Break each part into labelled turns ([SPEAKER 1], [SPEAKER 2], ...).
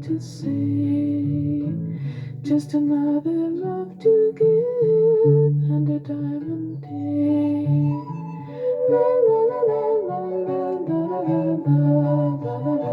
[SPEAKER 1] to say. Just another love to give and a diamond day. La la la la la la la la la la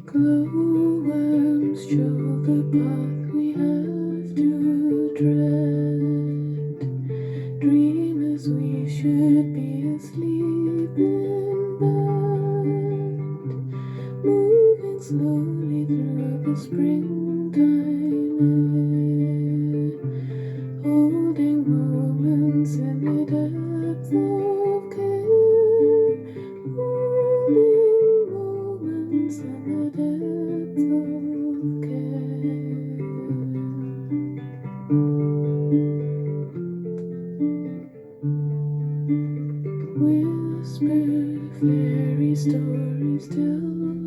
[SPEAKER 1] Glowworms show the path we have to tread. Dreamers, we should be asleep in bed, moving slowly through the springtime air, holding moments in the depth of care, holding moments in the depth of care. Whisper fairy stories till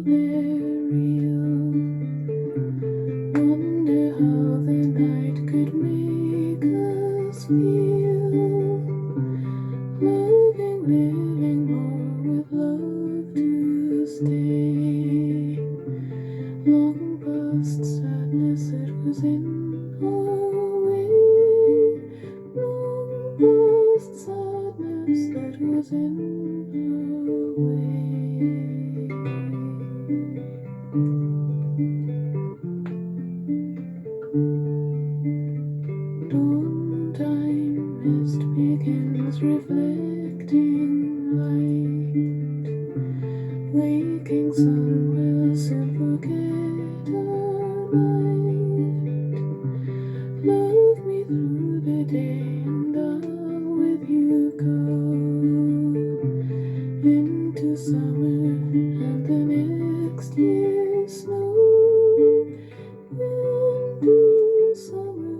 [SPEAKER 1] they're real. Wonder how the night could make us feel. Loving, living more with love to stay. Long past sadness that was in our way. Long past sadness that was in our way. Dawn time mist begins reflecting light. Waking sun will soon forget our night. Love me through the day and I'll with you go into summer and the next year's snow. Into summer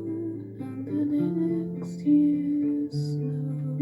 [SPEAKER 1] and the next year's snow.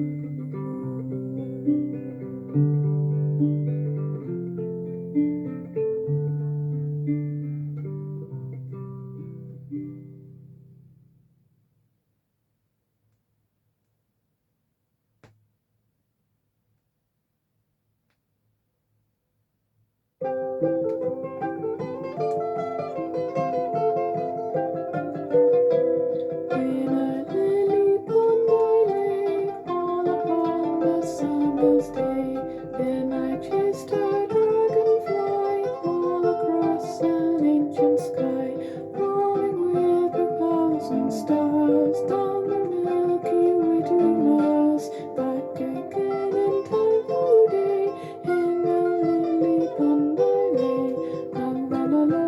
[SPEAKER 1] In a lily pond I lay all upon the summer's day. Then I chased a dragonfly all across an ancient sky, falling with 1,000 stars down the Milky Way to Mars. Back again in time for day. In a lily pond I lay. La la la la la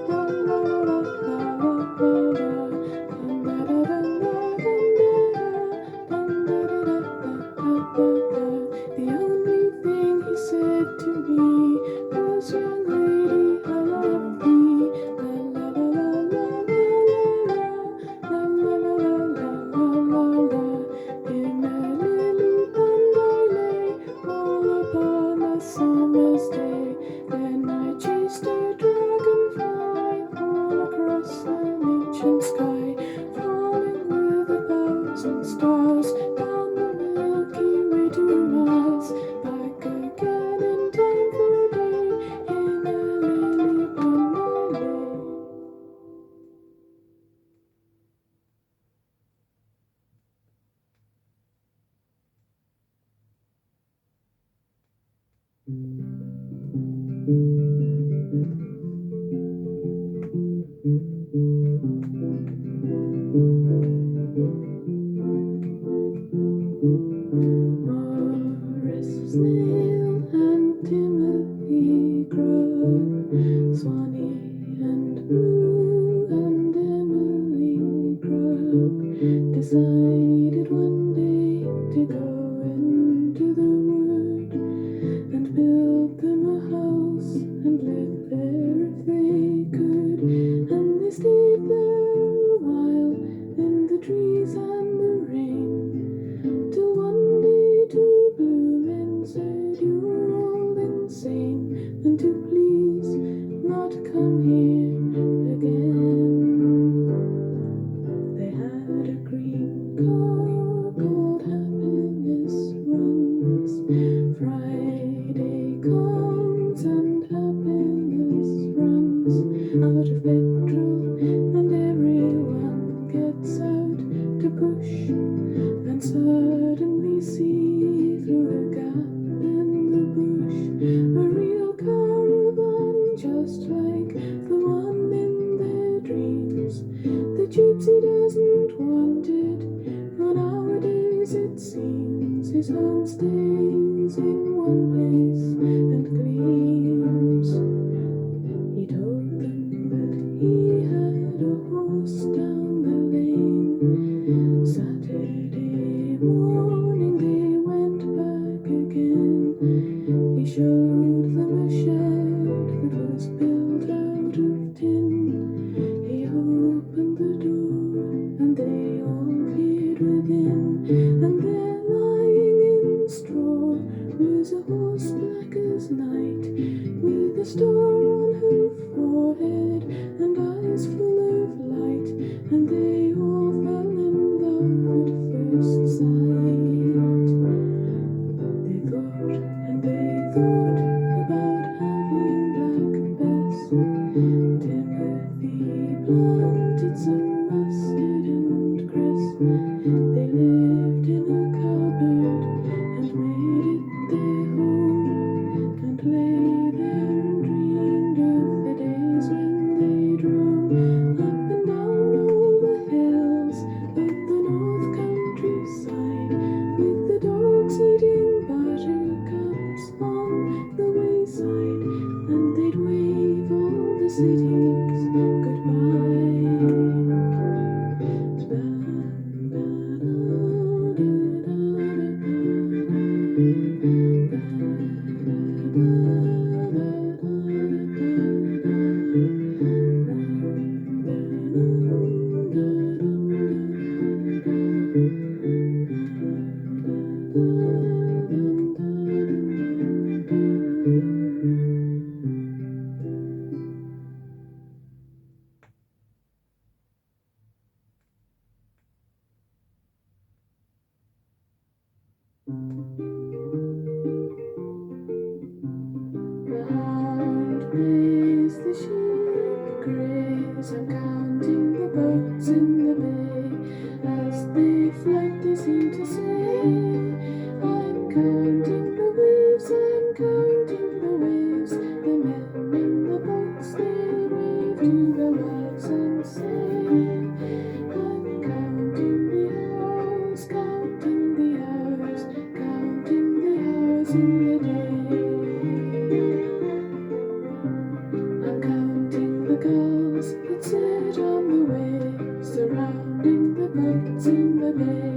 [SPEAKER 1] la la la la la la. The only thing he said to me was, young lady, I love thee. La la la la la la la la la la la. In a lily pond I lay all upon a summer's day. Then I chased a dragonfly all across an ancient sky, falling with 1,000 stars down the Milky Way to Mars. Back again in time for day. In a lily pond I lay. and to please not come here again. They had a green car called Happiness Runs. Friday comes and happiness runs out of petrol, and everyone gets out to push and suddenly see through a gap in the bush a real caravan just like the one in their dreams. The gypsy doesn't want it, for nowadays it seems his home stays in one place and gleams. He told them that he had a horse down the lane. Saturday morning they went back again. He showed them a shed that was built out of tin. He opened the door and they all peered within, and there lying in straw was a horse black as night, with a star on her forehead and eyes full of light, and they all fell in love at first sight. They thought and they thought about having Black Bess. Timothy planted some mustard and cress. They lived in a cupboard and made it their home, and lay there and dreamed of the days when they drove up and down all the hills of the north countryside, with the dogs eating buttercups on the wayside, and they'd wave all the cities goodbye. The hound plays, the sheep graze. I'm counting the boats in the bay. As they float they seem to say, I'm counting the waves, I'm counting the waves. The men in the boats they wave to the wives and say, I'm counting the hours, counting the hours, counting the hours in the day. I'm counting the gulls that sit on the waves, surrounding the boats in the bay.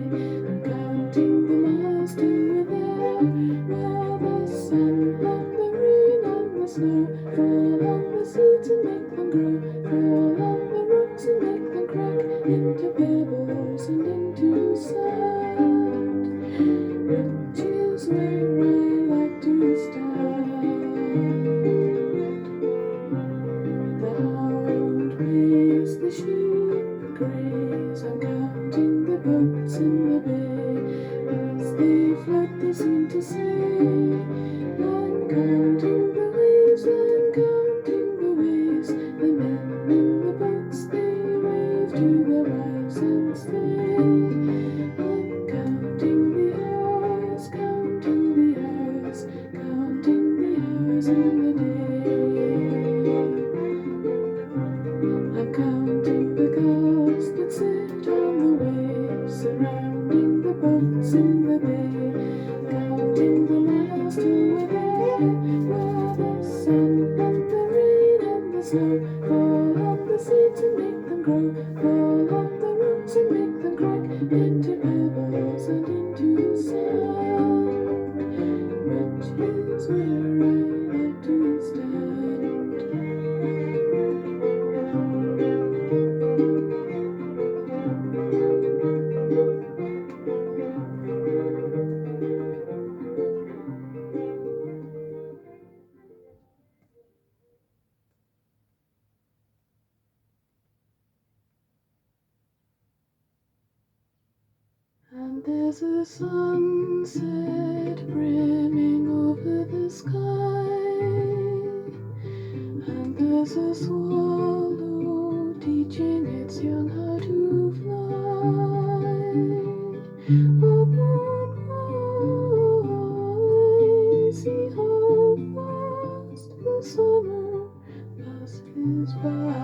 [SPEAKER 1] I'm counting the miles to there, where the sun and the rain and the snow fall on the seeds and make them grow, fall on the rocks and make them crack into pebbles and into sand, which is where I like to start. The hound plays, the sheep graze. I'm counting the boats in the bay. As they float they seem to say, I'm counting the waves, I'm counting the waves. The men in the boats they wave to their wives and say, I'm counting the hours, counting the hours, counting the hours in the day. I'm counting the gulls that sit on the waves, surrounding the boats in the bay. Counting the miles till we're there, where the sun and the rain and the snow fall on the seeds and make them grow, fall on the rocks and make them crack into pebbles and into sand, which is where I like to there's a sunset brimming over the sky, and there's a swallow teaching its young how to fly. Up on high, see how fast the summer passes by.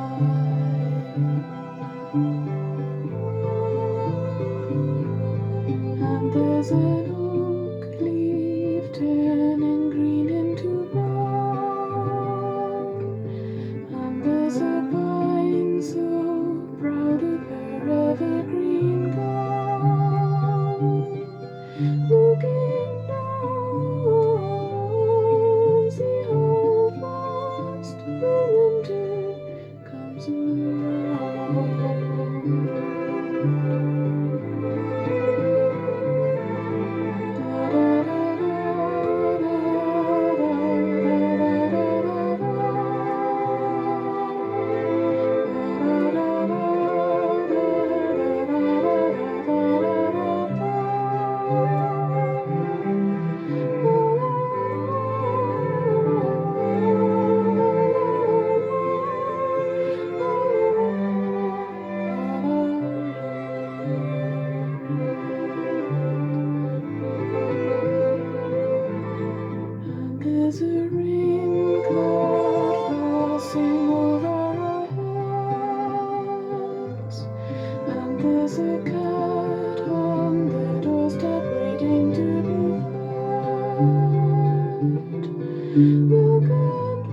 [SPEAKER 1] And there's an oak leaf turning green into brown, and there's a pine so proud of her evergreen gown. Looking down, see how fast the winter comes around. There's a rain cloud passing over our heads, and there's a cat on the doorstep waiting to be fed. Milk and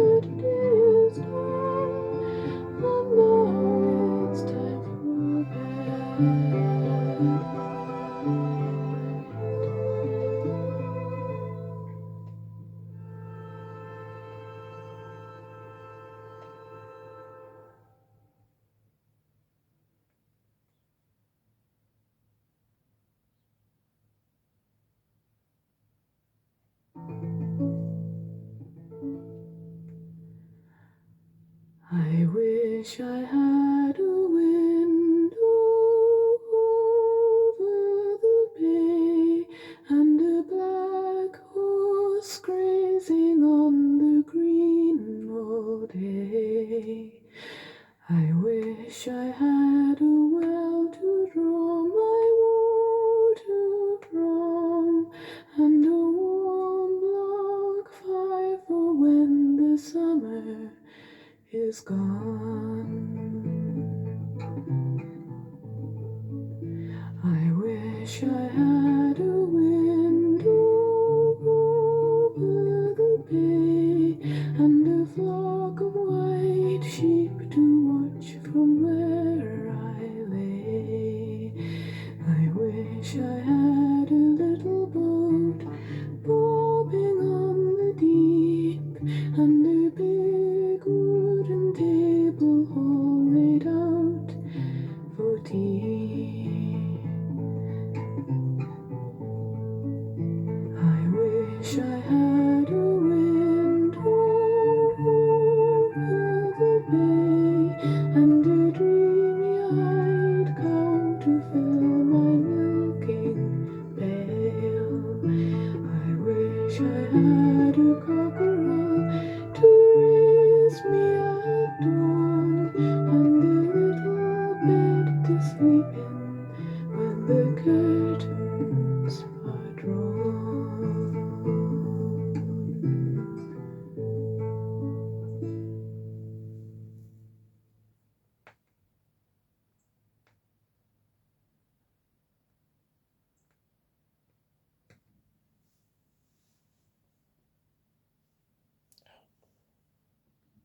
[SPEAKER 1] bread is done, and now it's time for bed. I wish I had a window over the bay, and a black horse grazing on the green all day. I wish I had a well to draw my water from, and a warm log fire for when the summer is gone. I wish I had a window over the bay, and a flock of white sheep to watch from where I lay. I wish I had a little boat bobbing on the deep, and a big wooden table all laid out for tea. I wish I had a window over the bay, and a dreamy-eyed cow to fill my milking pail. I wish I had a cockroach